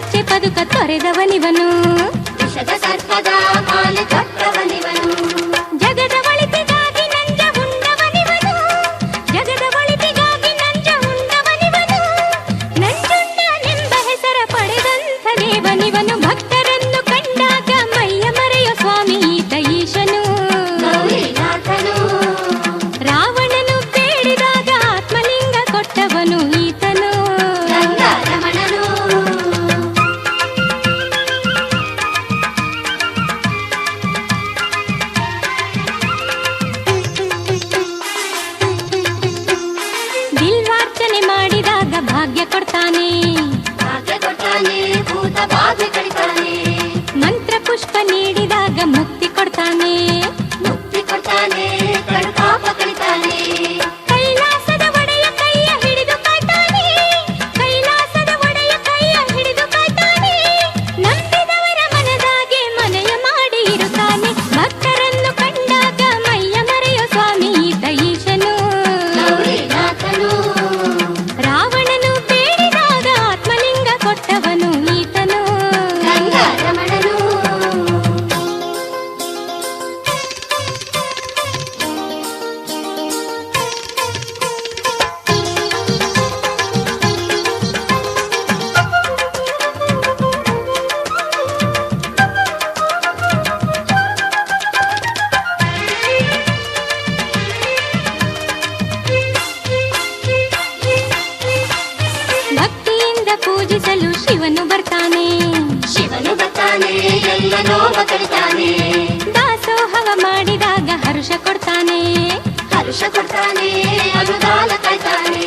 ಕಚ್ಚೆ ಪದುಕ ತೊರೆದವನಿವನು, ವಿಷದ ಸರ್ಪದ ಮಾಲೆ ತೊಟ್ಟವನಿವನು. ಜಗದ ಒಳಿತಿಗಾಗಿ ನಂಜ ಉಂಡವನಿವನು, ಜಗದ ಒಳಿತಿಗಾಗಿ ನಂಜ ಉಂಡವನಿವನು. ನಂಜುಂಡನೆಂಬ ಹೆಸರ ಪಡೆದಂಥ ದೇವನಿವನು. ಭಕ್ತರನ್ನು ಕಂಡಾಗ ಮೈಯ ಮರೆಯೋ ಸ್ವಾಮಿ ಈತ ಈಶನು, ಗೌರಿನಾಥನು. ರಾವಣನು ಬೇಡಿದಾಗ ಆತ್ಮಲಿಂಗ ಕೊಟ್ಟವನು ಈತನು. ಗಂಗಾರಮಣನು. ಬಿಲ್ವಾರ್ಚನೆ ಮಾಡಿದಾಗ ಭಾಗ್ಯ ಕೊಡ್ತಾನೆ, ಭಾಗ್ಯ ಕೊಡ್ತಾನೆ, ಭೂತ ಬಾಧೆ ಕಡಿತಾನೆ. ಮಂತ್ರ ಪುಷ್ಪ ನೀಡಿದಾಗ ಮುಕ್ತಿ ಕೊಡ್ತಾನೆ, ಮುಕ್ತಿ ಕೊಡ್ತಾನೆ, ಕಡು ಪಾಪ ಕಡಿತಾನೆ. ಕೈಲಾಸದ ಒಡೆಯ ಕೈಯ ಹಿಡಿದು ಕಾಯ್ತಾನೆ, ಕೈಲಾಸದ ಒಡೆಯ ಕೈಯ ಹಿಡಿದು ಕಾಯ್ತಾನೆ. ನಂಬಿದವರ ಮನದಾಗೆ ಮನೆಯ ಮಾಡಿ ಇರುತ್ತಾನೆ. ಭಕ್ತರನ್ನು ಕಂಡಾಗ ಮೈಯ ಮರೆಯೋ ಸ್ವಾಮಿ ಈತ ಈಶನು, ಗೌರಿನಾಥನು. ರಾವಣನು ಬೇಡಿದಾಗ ಆತ್ಮಲಿಂಗ ಕೊಟ್ಟವನು ಈತನು. ಗಂಗಾರಮಣನು. ಭಕ್ತಿಯಿಂದ ಪೂಜಿಸಲು ಶಿವನು ಬರ್ತಾನೆ, ಶಿವನು ಬರ್ತಾನೆ, ಎಲ್ಲ ನೋವ ಕಡಿತಾನೆ. ದಾಸೋಹವ ಮಾಡಿದಾಗ ಹರ್ಷ ಕೊಡ್ತಾನೆ, ಹರ್ಷ ಕೊಡ್ತಾನೆ, ಅನುದಾನ ಕಾಯ್ತಾನೆ.